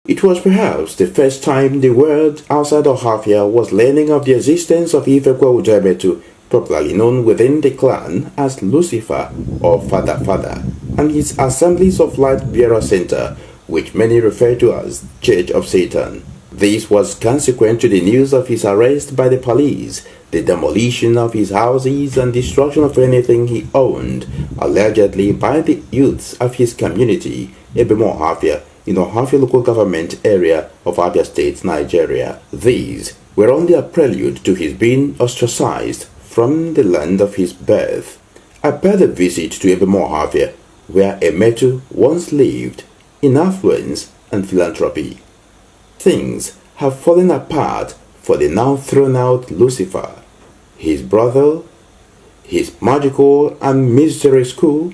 It was perhaps the first time the world outside of Abia was learning of the existence of Ifekwe Ujemetu, popularly known within the clan as Lucifer or Father Father, and his Assemblies of Light Bearer Center, which many refer to as Church of Satan. This was consequent to the news of his arrest by the police, the demolition of his houses and destruction of anything he owned, allegedly by the youths of his community, Abia, in Ohafia local government area of Abia State, Nigeria. These were only a prelude to his being ostracized from the land of his birth. I paid a visit to Abia, where Emetu once lived, in affluence and philanthropy. Things have fallen apart for the now thrown out Lucifer, his brother, his magical and mystery school,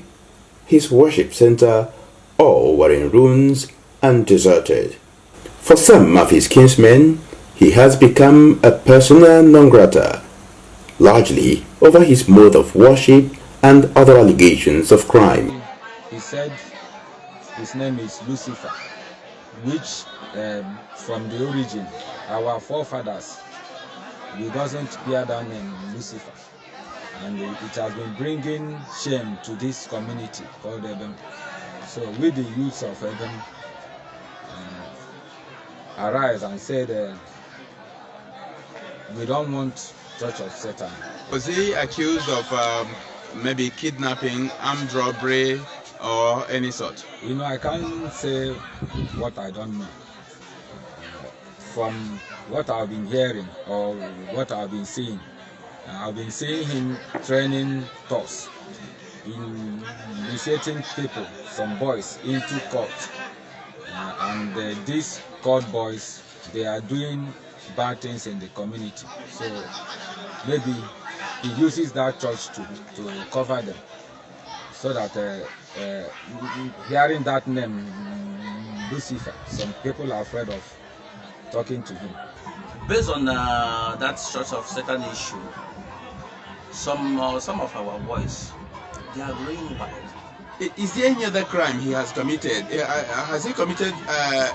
his worship center, all were in ruins and deserted. For some of his kinsmen, he has become a persona non grata, largely over his mode of worship and other allegations of crime. He said his name is Lucifer, which from the origin, our forefathers, we doesn't bear that name Lucifer. And it has been bringing shame to this community called Abia. So with the youths of Abia, arise and said, we don't want Church of Satan. Was he accused of maybe kidnapping, armed robbery, or any sort? You know, I can't say what I don't know. From what I've been hearing or what I've been seeing him training thugs, initiating people, some boys, into court. And these court boys, they are doing bad things in the community. So maybe he uses that church to cover them. So that hearing that name, Lucifer, some people are afraid of talking to him. Based on that Church of Satan issue, some of our boys, they are growing wild. Is there any other crime he has committed? Has he committed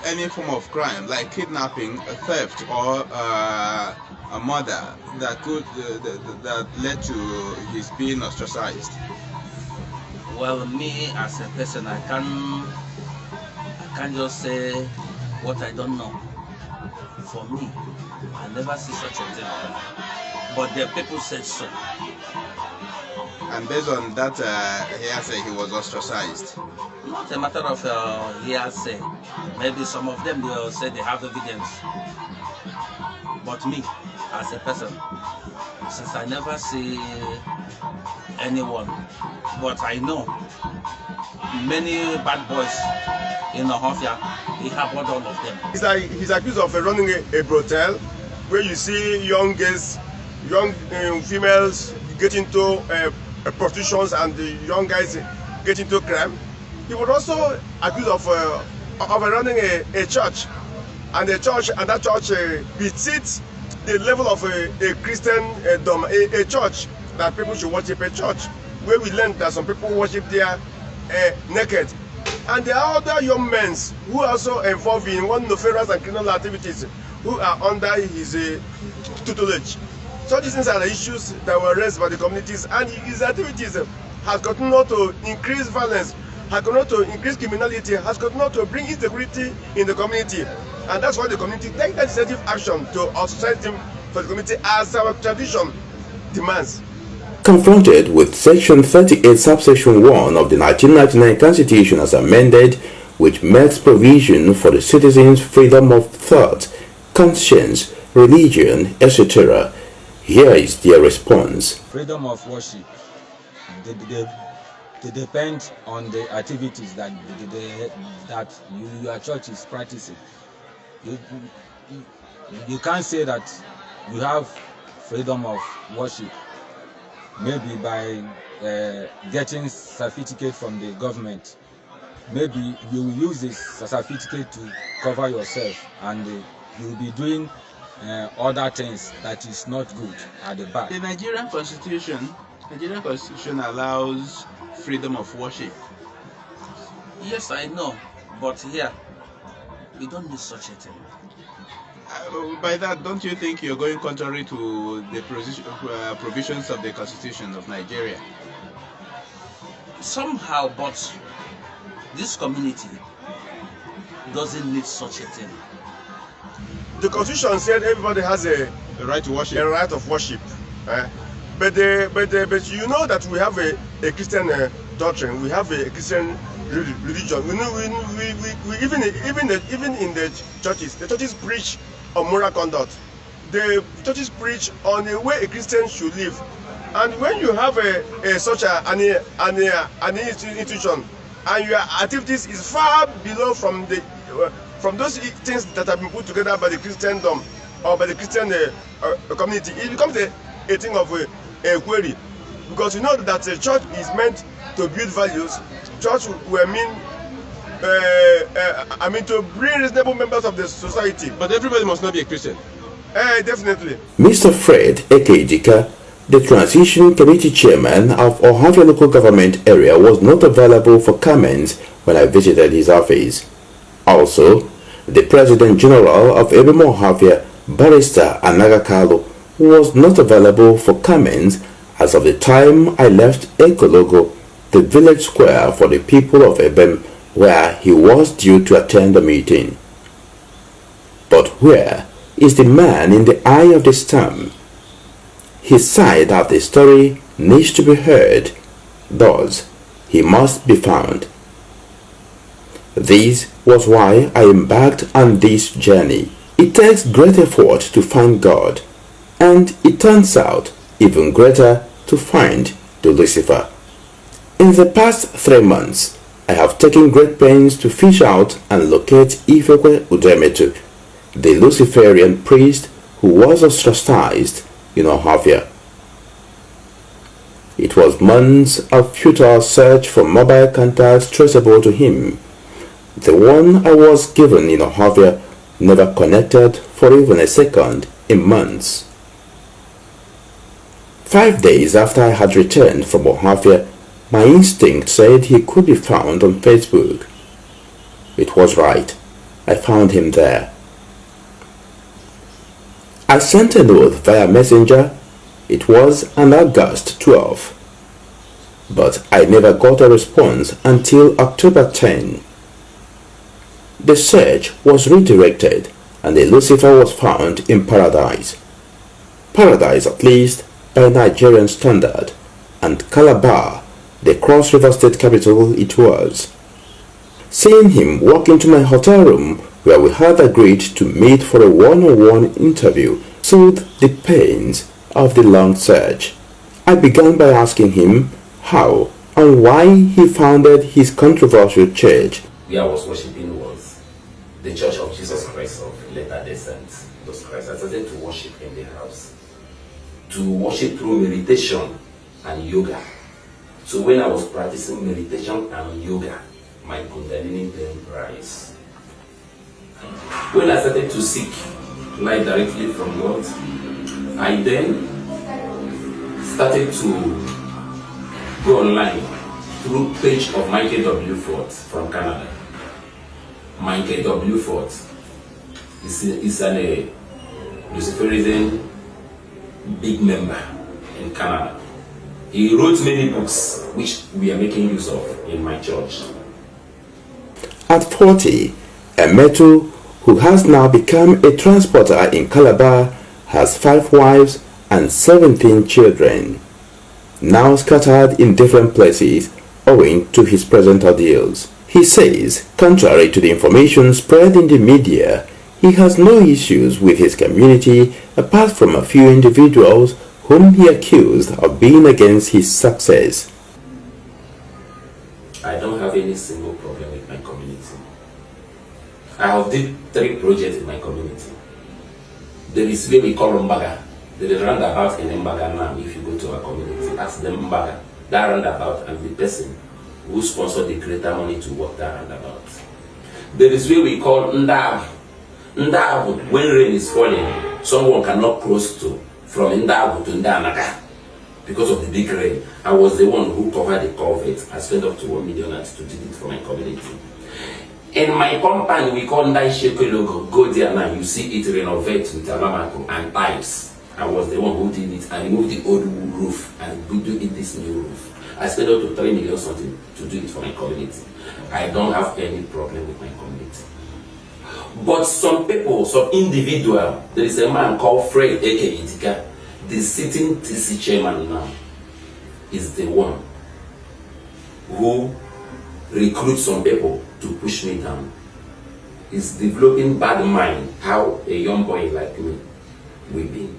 any form of crime, like kidnapping, theft, or a murder that could that led to his being ostracized? Well, me as a person, I can't just say what I don't know. For me, I never see such a thing. But the people said so. And based on that hearsay, he was ostracized? Not a matter of hearsay. Maybe some of them will say they have evidence. But me, as a person, since I never see anyone, but I know many bad boys in Ohafia, he have all of them. It's like he's accused of running a brothel where you see young girls, young females get into prostitutions and the young guys get into crime. He was also accused of running a church, and that church exceeds the level of a Christian dom, a church that people should worship a church, where we learned that some people worship there naked. And there are other young men who are also involved in nefarious and criminal activities who are under his tutelage. So these things are the issues that were raised by the communities, and his activities has continued to increase violence, has continued to increase criminality, has continued to bring insecurity in the community. And that's why the community takes legislative action to ostracize him for the community as our tradition demands. Confronted with Section 38, Subsection 1 of the 1999 Constitution as amended, which makes provision for the citizens' freedom of thought, conscience, religion, etc., here is their response. Freedom of worship, they depend on the activities that your church is practicing. You can't say that you have freedom of worship maybe by getting certificate from the government. Maybe you will use this certificate to cover yourself, and you'll be doing other things that is not good at the back. The Nigerian Constitution allows freedom of worship. Yes, I know, but here We don't need such a thing. By that, don't you think you're going contrary to the provisions of the Constitution of Nigeria? Somehow, but this community doesn't need such a thing. The Constitution said everybody has a right to worship. A right of worship. But you know that we have a Christian doctrine. We have a Christian religion. We even in the churches preach on moral conduct. The churches preach on the way a Christian should live. And when you have such an institution, and your activities is far below from those things that have been put together by the Christendom or by the Christian community, it becomes a thing of a query. Because you know that the church is meant to build values. Church were to bring reasonable members of the society. But everybody must not be a Christian. Definitely. Mr. Fred Ekejika, the Transition Committee Chairman of Ohafia Local Government Area, was not available for comments when I visited his office. Also, the President General of Abia Ohafia, Barrister Anaga Kalu, was not available for comments as of the time I left Ekologo, the village square for the people of Ebem, where he was due to attend the meeting. But where is the man in the eye of the storm? His side of the story needs to be heard. Thus, he must be found. This was why I embarked on this journey. It takes great effort to find God, and it turns out even greater to find the Lucifer. In the past 3 months, I have taken great pains to fish out and locate Ifekwe Udemetu, the Luciferian priest who was ostracized in Ohafia. It was months of futile search for mobile contacts traceable to him. The one I was given in Ohafia never connected for even a second in months. 5 days after I had returned from Ohafia, my instinct said he could be found on Facebook. It was right. I found him there. I sent a note via messenger. It was on August 12. But I never got a response until October 10. The search was redirected and the Lucifer was found in Paradise. Paradise, at least by Nigerian standard, and Calabar, the Cross River State capital, it was. Seeing him walk into my hotel room where we had agreed to meet for a one-on-one interview soothed the pains of the long search. I began by asking him how and why he founded his controversial church. Where I was worshipping was the Church of Jesus Christ of Latter-day Saints. Those Christ. I started to worship in the house, to worship through meditation and yoga. So when I was practicing meditation and yoga, my Kundalini then rise. When I started to seek light directly from God, I then started to go online through page of Michael W. Fort from Canada. Michael W. Fort is a Luciferian big member in Canada. He wrote many books which we are making use of in my church. At 40, Emetu, who has now become a transporter in Calabar, has 5 wives and 17 children, now scattered in different places owing to his present ordeals. He says, contrary to the information spread in the media, he has no issues with his community apart from a few individuals whom he accused of being against his success. I don't have any single problem with my community. I have did 3 projects in my community. There is what we call Mbaga. There is roundabout in Mbaga now. If you go to our community, ask them Mbaga. That roundabout and the person who sponsored the creator money to work that roundabout. There is what we call Ndabu. Ndabu, when rain is falling, someone cannot cross to from Ndabu to Ndanaga because of the big rain. I was the one who covered the culvert. I spent up to 1 million to did it for my community. In my compound, we call Ndaisheke logo. Go there now, you see it renovate with Amamako and tiles. I was the one who did it. I removed the old roof and we do it this new roof. I spent up to 3 million something to do it for my community. I don't have any problem with my community. But some people, some individual, there is a man called Fred Eke Itika, the sitting TC chairman now, is the one who recruits some people to push me down. He's developing bad mind how a young boy like me will be.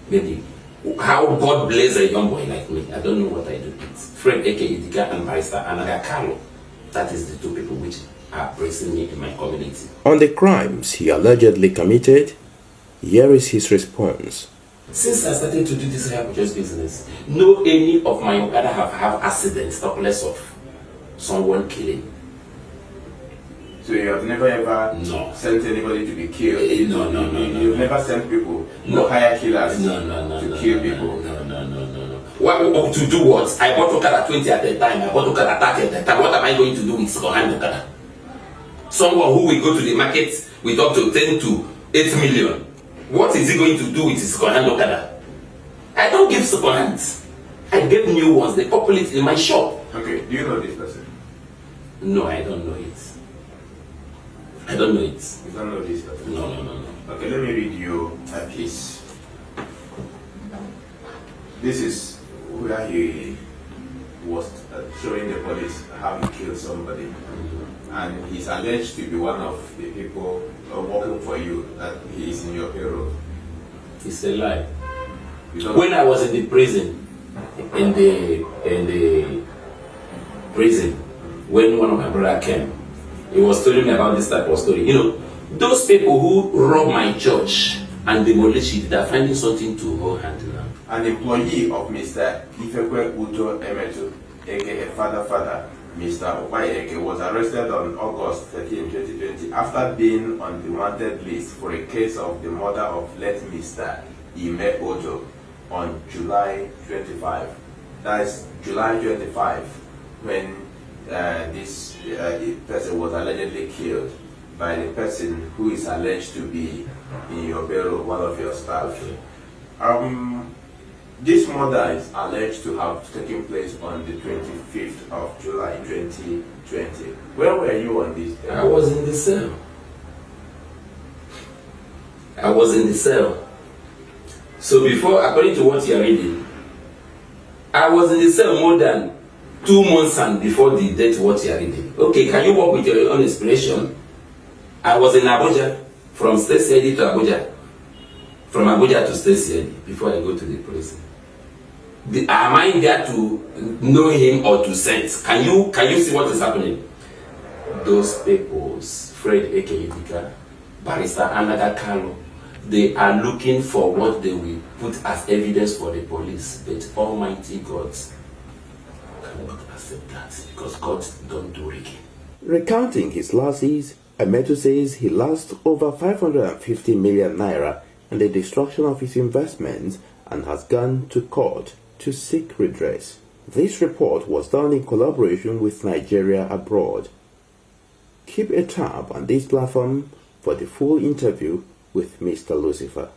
Maybe how God bless a young boy like me. I don't know what I do. It's Fred Eke Itika and Barrister Anaga Carlo. That is the two people which are pressing me in my community. On the crimes he allegedly committed, here is his response. Since I started to do this religious business, no any of my Okada have accidents, talk less of someone killing. So you have never ever sent anybody to be killed? No. You've never sent people to hire killers to kill people? No. What to do what? I bought Okada 20 at a time, I bought Okada 30 at a time. What am I going to do with second-hand Okada? Someone who will go to the market with up to 10 to 8 million. What is he going to do with his second-hand Okada? I don't give second-hands. I get new ones. They populate in my shop. Okay, do you know this person? No, I don't know it. I don't know it. You don't know this person? No. Okay, let me read you a piece. This is where he was showing the police how he killed somebody. And he's alleged to be one of the people working for you, that he is in your payroll. It's a lie. When I was in the prison, in the prison, when one of my brother came, he was telling me about this type of story. You know, those people who rob my church and demolish it, they're finding something to hold hand now. An employee of Mr. Ifekwe Uto Emetu, aka Father, Mr. Obayeke, was arrested on August 13, 2020 after being on the wanted list for a case of the murder of late Mr. Ime Ojo on July 25. That is July 25, when this person was allegedly killed by the person who is alleged to be in your payroll, one of your staff. This murder is alleged to have taken place on the 25th of July 2020. Where were you on this day? I was in the cell. So before, according to what you are reading, I was in the cell more than 2 months and before the date what you are reading. Okay, can you work with your own inspiration? I was in Abuja, from State CID to Abuja. From Abuja to State CID before I go to the prison. Am I there to know him or to sense? Can you see what is happening? Those peoples, Fred Eke Itika, Barrister Anaga Carlo, they are looking for what they will put as evidence for the police. But Almighty God cannot accept that, because God don't do it. Recounting his losses, Emetu says he lost over 550 million naira in the destruction of his investments and has gone to court to seek redress. This report was done in collaboration with Nigeria Abroad. Keep a tab on this platform for the full interview with Mr. Lucifer.